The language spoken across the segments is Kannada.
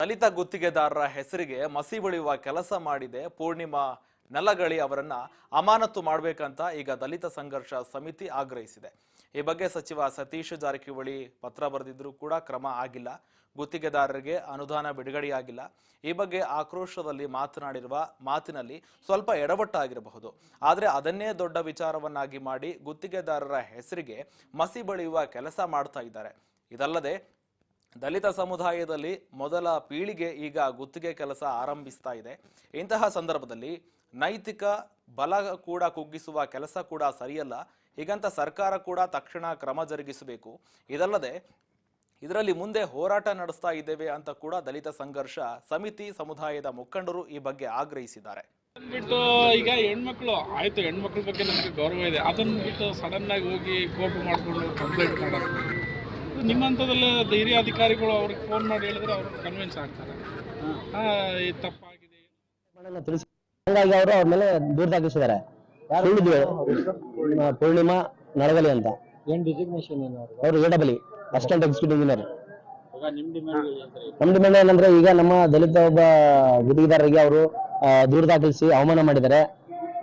ದಲಿತ ಗುತ್ತಿಗೆದಾರರ ಹೆಸರಿಗೆ ಮಸಿ ಬಳಿಯುವ ಕೆಲಸ ಮಾಡಿದೆ ಪೂರ್ಣಿಮಾ ನಲಗಳಿ ಅವರನ್ನ ಅಮಾನತು ಮಾಡಬೇಕಂತ ಈಗ ದಲಿತ ಸಂಘರ್ಷ ಸಮಿತಿ ಆಗ್ರಹಿಸಿದೆ. ಈ ಬಗ್ಗೆ ಸಚಿವ ಸತೀಶ್ ಜಾರಕಿಹೊಳಿ ಪತ್ರ ಬರೆದಿದ್ರೂ ಕೂಡ ಕ್ರಮ ಆಗಿಲ್ಲ. ಗುತ್ತಿಗೆದಾರರಿಗೆ ಅನುದಾನ ಬಿಡುಗಡೆಯಾಗಿಲ್ಲ. ಈ ಬಗ್ಗೆ ಆಕ್ರೋಶದಲ್ಲಿ ಮಾತನಾಡಿರುವ ಮಾತಿನಲ್ಲಿ ಸ್ವಲ್ಪ ಎಡವಟ್ಟಾಗಿರಬಹುದು. ಆದರೆ ಅದನ್ನೇ ದೊಡ್ಡ ವಿಚಾರವನ್ನಾಗಿ ಮಾಡಿ ಗುತ್ತಿಗೆದಾರರ ಹೆಸರಿಗೆ ಮಸಿ ಬಳಿಯುವ ಕೆಲಸ ಮಾಡ್ತಾ ಇದ್ದಾರೆ. ಇದಲ್ಲದೆ ದಲಿತ ಸಮುದಾಯದಲ್ಲಿ ಮೊದಲ ಪೀಳಿಗೆ ಈಗ ಗುತ್ತಿಗೆ ಕೆಲಸ ಆರಂಭಿಸ್ತಾ ಇದೆ. ಇಂತಹ ಸಂದರ್ಭದಲ್ಲಿ ನೈತಿಕ ಬಲ ಕೂಡ ಕುಗ್ಗಿಸುವ ಕೆಲಸ ಕೂಡ ಸರಿಯಲ್ಲ. ಹೀಗಂತ ಸರ್ಕಾರ ಕೂಡ ತಕ್ಷಣ ಕ್ರಮ ಜರುಗಿಸಬೇಕು. ಇದಲ್ಲದೆ ಇದರಲ್ಲಿ ಮುಂದೆ ಹೋರಾಟ ನಡೆಸ್ತಾ ಇದ್ದೇವೆ ಅಂತ ಕೂಡ ದಲಿತ ಸಂಘರ್ಷ ಸಮಿತಿ ಸಮುದಾಯದ ಮುಖಂಡರು ಈ ಬಗ್ಗೆ ಆಗ್ರಹಿಸಿದ್ದಾರೆ. ಬಿಟ್ಟು ಈಗ ಹೆಣ್ಮಕ್ಳು ಆಯ್ತು, ಹೆಣ್ಮಕ್ಳ ಬಗ್ಗೆ ನಮಗೆ ಗೌರವ ಇದೆ, ಅದನ್ನ ಬಿಟ್ಟು ಸಡನ್ ಆಗಿ ಹೋಗಿ ಕೋಪ ಮಾಡಿಕೊಂಡು ಕಂಪ್ಲೇಂಟ್ ಮಾಡೋದು. ನಿಮ್ಮಂಥದ್ದಲ್ಲಿ ಹಿರಿಯ ಅಧಿಕಾರಿಗಳು ಅವ್ರಿಗೆ ಫೋನ್ ಮಾಡಿ ಹೇಳಿದ್ರೆ ಅವ್ರು ಕನ್ವಿನ್ಸ್ ಆಗ್ತಾರೆ ಇದು ತಪ್ಪಾಗಿದೆ ಹಂಗಾಗಿ ಅವರು ಅವ್ರ ಮೇಲೆ ದೂರ ದಾಖಲಿಸಿದ್ದಾರೆ. ಪೂರ್ಣಿಮಾ ನಳಗಲಿ ಅಂತ. ಏನ್ ಡಿಸಿಗ್ನೇಷನ್ ಏನು ಅವರು ಎಡಬಲಿ ಅಸಿಸ್ಟೆಂಟ್ ಎಕ್ಸಿಕ್ಯೂಟಿವ್ ಇಂಜಿನಿಯರ್. ನಮ್ಮ ಡಿಮ್ಯಾಂಡ್ ಏನಂದ್ರೆ, ಈಗ ನಮ್ಮ ದಲಿತ ಒಬ್ಬ ಗುತ್ತಿಗೆದಾರರಿಗೆ ಅವರು ದೂರ ದಾಖಲಿಸಿ ಅವಮಾನ ಮಾಡಿದ್ದಾರೆ.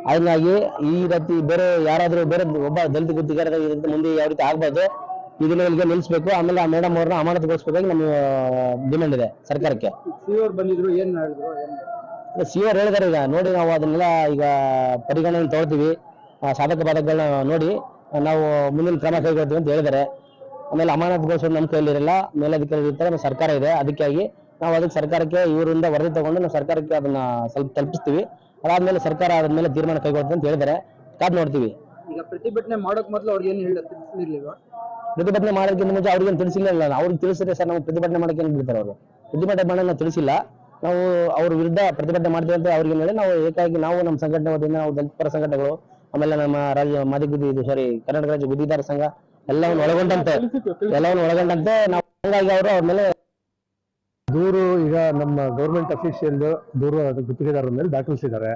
ಹಾಗಾಗಿ ಈ ರೀತಿ ಬೇರೆ ಯಾರಾದ್ರೂ ಬೇರೆ ಒಬ್ಬ ದಲಿತ ಗುತ್ತಿಗೆದಾರ ಮುಂದೆ ಯಾವ ರೀತಿ ಆಗ್ಬಾರ್ದು, ಇದನ್ನ ಇಲ್ಲಿಗೆ ನಿಲ್ಲಿಸಬೇಕು. ಆಮೇಲೆ ಆ ಮೇಡಮ್ ಅವ್ರನ್ನ ಅಮಾನತುಗೊಳಿಸಬೇಕಾಗಿ ನಮ್ಮ ಡಿಮ್ಯಾಂಡ್ ಇದೆ ಸರ್ಕಾರಕ್ಕೆ. ಸಿಒರ್ ಬಂದಿದ್ರು, ಏನ್ ಹೇಳಿದ್ರು? ಸಿಒರ್ ಹೇಳಿದಾರೆ, ಈಗ ನೋಡಿ ನಾವು ಅದನ್ನೆಲ್ಲ ಈಗ ಪರಿಗಣನೆ ತಗೊಳ್ತೀವಿ, ಸಾಧಕ ಬಾಧಕಗಳನ್ನ ನೋಡಿ ನಾವು ಮುಂದಿನ ಕ್ರಮ ಕೈಗೊಳ್ತೀವಿ ಅಂತ ಹೇಳಿದ್ದಾರೆ. ಆಮೇಲೆ ಅಮಾನತುಗೊಳಿಸೋದು ನಮ್ಮ ಕೈಲಿರಲ್ಲ, ಮೇಲಧಿಕಾರಿ ಇರ್ತಾರೆ, ನಮ್ಮ ಸರ್ಕಾರ ಇದೆ. ಅದಕ್ಕಾಗಿ ನಾವು ಅದಕ್ಕೆ ಸರ್ಕಾರಕ್ಕೆ ಇವರಿಂದ ವರದಿ ತಗೊಂಡು ನಾವು ಸರ್ಕಾರಕ್ಕೆ ಅದನ್ನ ಸ್ವಲ್ಪ ತಲುಪಿಸ್ತೀವಿ. ಅದಾದ್ಮೇಲೆ ಸರ್ಕಾರ ಅದ್ರ ಮೇಲೆ ತೀರ್ಮಾನ ಕೈಗೊಳ್ತೀವಿ ಅಂತ ಹೇಳಿದ್ದಾರೆ. ಕಾದ್ ನೋಡ್ತೀವಿ. ಈಗ ಪ್ರತಿಭಟನೆ ಮಾಡೋಕ್ ಮೊದಲು ಅವ್ರಿಗೆ ಏನು ತಿಳಿಸಿರ್ಲಿಲ್ವಾ? ಪ್ರತಿಭಟನೆ ಮಾಡೋದಕ್ಕಿಂತ ಮುಂಚೆ ಅವ್ರಿಗೇನು ತಿಳಿಸಿಲ್ಲ. ಅವ್ರಿಗೆ ತಿಳಿಸಿದ್ರೆ ಸರ್ ನಾವು ಪ್ರತಿಭಟನೆ ಮಾಡೋಕೆ ಏನು ಬಿಡ್ತಾರೆ ಅವರು? ಪ್ರತಿಭಟನೆ ಮಾಡೋಣ ತಿಳಿಸಿಲ್ಲ. ನಾವು ಅವ್ರ ವಿರುದ್ಧ ಪ್ರತಿಭಟನೆ ಮಾಡ್ತೀವಿ ಅಂತ ಅವ್ರಿಗೆ ಹೇಳಿ ನಾವು ಏಕಾಗಿ ನಾವು ನಮ್ಮ ಸಂಘಟನೆ ವತಿಯಿಂದ ನಾವು ದಲಿತ ಪರ ಸಂಘಟನೆಗಳು, ಆಮೇಲೆ ನಮ್ಮ ರಾಜ್ಯ ಕರ್ನಾಟಕ ರಾಜ್ಯ ಗುತ್ತಿಗೆದಾರ ಸಂಘ ಎಲ್ಲವನ್ನು ಒಳಗೊಂಡಂತೆ ನಾವು ಹಂಗಾಗಿ ಅವರು ಅವ್ರ ಮೇಲೆ ದೂರು ಈಗ ನಮ್ಮ ಗೌರ್ಮೆಂಟ್ ಅಫಿಷಿಯಲ್ ದೂರು ಗುತ್ತಿಗೆದಾರರ ಮೇಲೆ ದಾಖಲಿಸಿದ್ದಾರೆ.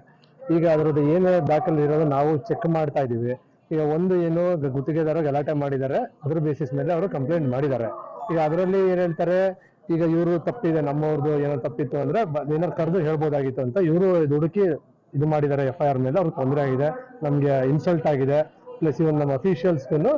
ಈಗ ಅದರದ್ದು ಏನೇ ದಾಖಲೆ ಇರೋದು ನಾವು ಚೆಕ್ ಮಾಡ್ತಾ ಇದೀವಿ. ಈಗ ಒಂದು ಏನು ಗುತ್ತಿಗೆದಾರ ಗಲಾಟೆ ಮಾಡಿದ್ದಾರೆ, ಅದ್ರ ಬೇಸಿಸ್ ಮೇಲೆ ಅವರು ಕಂಪ್ಲೇಂಟ್ ಮಾಡಿದ್ದಾರೆ. ಈಗ ಅದರಲ್ಲಿ ಏನ್ ಹೇಳ್ತಾರೆ, ಈಗ ಇವರು ತಪ್ಪಿದೆ, ನಮ್ಮವ್ರದ್ದು ಏನೋ ತಪ್ಪಿತ್ತು ಅಂದ್ರೆ ಏನಾರು ಕರೆದು ಹೇಳ್ಬೋದಾಗಿತ್ತು ಅಂತ ಇವರು ಹುಡುಕಿ ಇದು ಮಾಡಿದ್ದಾರೆ. FIR ಮೇಲೆ ಅವ್ರಿಗೆ ತೊಂದರೆ ಆಗಿದೆ, ನಮ್ಗೆ ಇನ್ಸಲ್ಟ್ ಆಗಿದೆ. ಪ್ಲಸ್ ಇವನ್ ನಮ್ಮ ಅಫಿಷಿಯಲ್ಸ್ಗೂ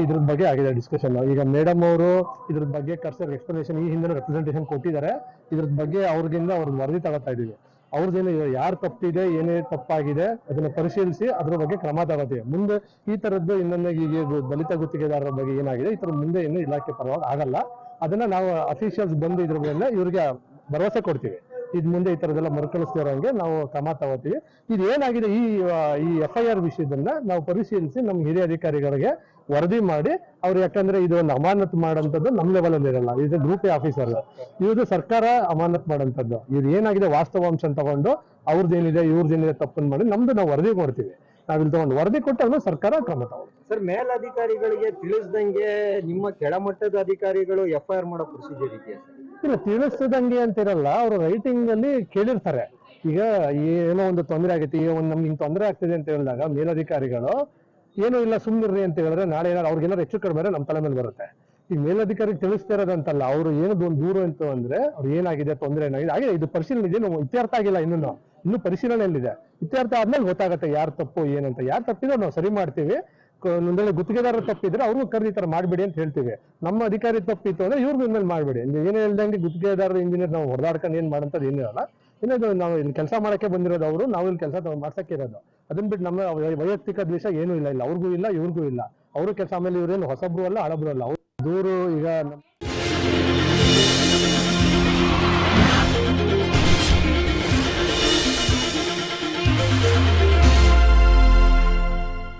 ಇದ್ರ ಬಗ್ಗೆ ಆಗಿದೆ ಡಿಸ್ಕಷನ್. ಈಗ ಮೇಡಮ್ ಅವರು ಇದ್ರ ಬಗ್ಗೆ ಕರ್ಸರ್ ಎಕ್ಸ್ಪ್ಲನೇಷನ್ ಈ ಹಿಂದೆ ರೆಪ್ರೆಸೆಂಟೇಷನ್ ಕೊಟ್ಟಿದ್ದಾರೆ. ಇದ್ರ ಬಗ್ಗೆ ಅವ್ರಿಗಿಂದ ಅವ್ರದ್ದು ವರದಿ ತಗೋತಾ ಇದೀವಿ. ಅವ್ರದ್ದೇನು ಯಾರು ತಪ್ಪಿದೆ, ಏನೇ ತಪ್ಪಾಗಿದೆ ಅದನ್ನ ಪರಿಶೀಲಿಸಿ ಅದ್ರ ಬಗ್ಗೆ ಕ್ರಮ ತಗೋತೀವಿ. ಮುಂದೆ ಈ ತರದ್ದು ಇನ್ನೊಂದು ಈಗ ದಲಿತ ಗುತ್ತಿಗೆದಾರರ ಬಗ್ಗೆ ಏನಾಗಿದೆ ಈ ತರ ಮುಂದೆ ಏನು ಇಲಾಖೆ ಪರವಾಗಿ ಆಗಲ್ಲ. ಅದನ್ನ ನಾವು ಅಫಿಷಿಯಲ್ಸ್ ಬಂದು ಇದ್ರ ಮೇಲೆ ಇವ್ರಿಗೆ ಭರವಸೆ ಕೊಡ್ತೀವಿ. ಇದ್ ಮುಂದೆ ಈ ತರದೆಲ್ಲ ಮರುಕಳಿಸ್ತಿರೋಂಗೆ ನಾವು ಕ್ರಮ ತಗೋತೀವಿ. ಇದು ಏನಾಗಿದೆ ಈ FIR ವಿಷಯದನ್ನ ನಾವು ಪರಿಶೀಲಿಸಿ ನಮ್ಮ ಹಿರಿಯ ಅಧಿಕಾರಿಗಳಿಗೆ ವರದಿ ಮಾಡಿ ಅವ್ರು, ಯಾಕಂದ್ರೆ ಇದು ಒಂದು ಅಮಾನತು ಮಾಡೋಂಥದ್ದು ನಮ್ಮ ಲೆವೆಲ್ ಅಲ್ಲಿ ಇರಲ್ಲ, ಇದು ಗ್ರೂಪ್ ಎ ಆಫೀಸರ್, ಇವ್ರದ್ದು ಸರ್ಕಾರ ಅಮಾನತ್ ಮಾಡೋಂಥದ್ದು. ಇವ್ರು ಏನಾಗಿದೆ ವಾಸ್ತವಾಂಶ ತಗೊಂಡು ಅವ್ರದ್ದೇನಿದೆ ಇವ್ರದ್ದೇನಿದೆ ತಪ್ಪನ್ನು ಮಾಡಿ ನಮ್ದು ನಾವು ವರದಿ ಕೊಡ್ತೀವಿ. ನಾವಿಲ್ಲಿ ತಗೊಂಡು ವರದಿ ಕೊಟ್ಟಾಗ ಸರ್ಕಾರ ಕ್ರಮ ತಗೊಂಡು. ಸರ್, ಮೇಲಧಿಕಾರಿಗಳಿಗೆ ತಿಳಿಸ್ದಂಗೆ ನಿಮ್ಮ ಕೆಳಮಟ್ಟದ ಅಧಿಕಾರಿಗಳು FIR ಮಾಡೋ ಪ್ರೊಸೀಜರ್ ಇದೆಯಾ? ಇಲ್ಲ, ತಿಳಿಸದಂಗೆ ಅಂತ ಇರಲ್ಲ, ಅವರು ರೈಟಿಂಗ್ ಅಲ್ಲಿ ಕೇಳಿರ್ತಾರೆ. ಈಗ ಏನೋ ಒಂದು ತೊಂದರೆ ಆಗೈತಿ, ಈಗ ಒಂದು ನಮ್ಗೆ ಹಿಂಗ್ ತೊಂದರೆ ಆಗ್ತಿದೆ ಅಂತ ಹೇಳಿದಾಗ ಮೇಲಧಿಕಾರಿಗಳು ಏನೂ ಇಲ್ಲ ಸುಮ್ಮನಿರ್ರಿ ಅಂತ ಹೇಳಿದ್ರೆ ನಾಳೆ ಏನಾದ್ರು ಅವ್ರಿಗೇನಾದ್ರು ಹೆಚ್ಚು ಕಡಿಮೆ ನಮ್ಮ ತಲೆ ಮೇಲೆ ಬರುತ್ತೆ. ಈಗ ಮೇಲಧಿಕಾರಿ ತಿಳಿಸ್ತಾ ಇರೋದಂತಲ್ಲ, ಅವರು ಏನದು ಒಂದು ದೂರ ಅಂತ ಅಂದ್ರೆ ಅವ್ರು ಏನಾಗಿದೆ, ತೊಂದರೆ ಏನಾಗಿದೆ ಹಾಗೆ ಇದು ಪರಿಶೀಲನೆ ಇದೆ, ಇತ್ಯರ್ಥ ಆಗಿಲ್ಲ, ಇನ್ನೂ ಪರಿಶೀಲನೆಯಲ್ಲಿದೆ. ಇತ್ಯರ್ಥ ಆದ್ಮೇಲೆ ಗೊತ್ತಾಗುತ್ತೆ ಯಾರು ತಪ್ಪು ಏನಂತ. ಯಾರು ತಪ್ಪಿದ್ರೆ ನಾವು ಸರಿ ಮಾಡ್ತೀವಿ. ಒಂದೇಳೆ ಗುತ್ತಿಗೆದಾರರು ತಪ್ಪಿದ್ರೆ ಅವ್ರಿಗೂ ಕರೆದು ಈ ತರ ಮಾಡ್ಬೇಡಿ ಅಂತ ಹೇಳ್ತೀವಿ. ನಮ್ಮ ಅಧಿಕಾರಿ ತಪ್ಪಿತ್ತು ಅಂದ್ರೆ ಇವ್ರಿಗೂ ಇನ್ಮೇಲೆ ಮಾಡ್ಬೇಡಿ. ಏನು ಹೇಳ್ದಂಗೆ ಗುತ್ತಿಗೆದಾರರು ಇಂಜಿನಿಯರ್ ನಾವು ಹೊಡೆದಾಡ್ಕೊಂಡು ಏನ್ ಮಾಡೋಂಥದ್ದು ಏನಿರಲ್ಲ. ಇನ್ನೊಂದು ನಾವು ಇಲ್ಲಿ ಕೆಲಸ ಮಾಡಕ್ಕೆ ಬಂದಿರೋದು ಅವರು, ನಾವು ಇಲ್ಲಿ ಕೆಲಸ ಮಾಡ್ಸಕ್ಕೆ ಇರೋದು. ಅದನ್ನ ಬಿಟ್ಟು ನಮ್ಮ ವೈಯಕ್ತಿಕ ದ್ವೇಷ ಏನೂ ಇಲ್ಲ, ಅವ್ರಿಗೂ ಇಲ್ಲ ಇವ್ರಿಗೂ ಇಲ್ಲ. ಅವರು ಕೆಲಸ ಆಮೇಲೆ ಇವ್ರೇನು ಹೊಸಬ್ರು ಅಲ್ಲ ಹಳಬ್ರು ಅಲ್ಲ. ಅವ್ರು ದೂರು ಈಗ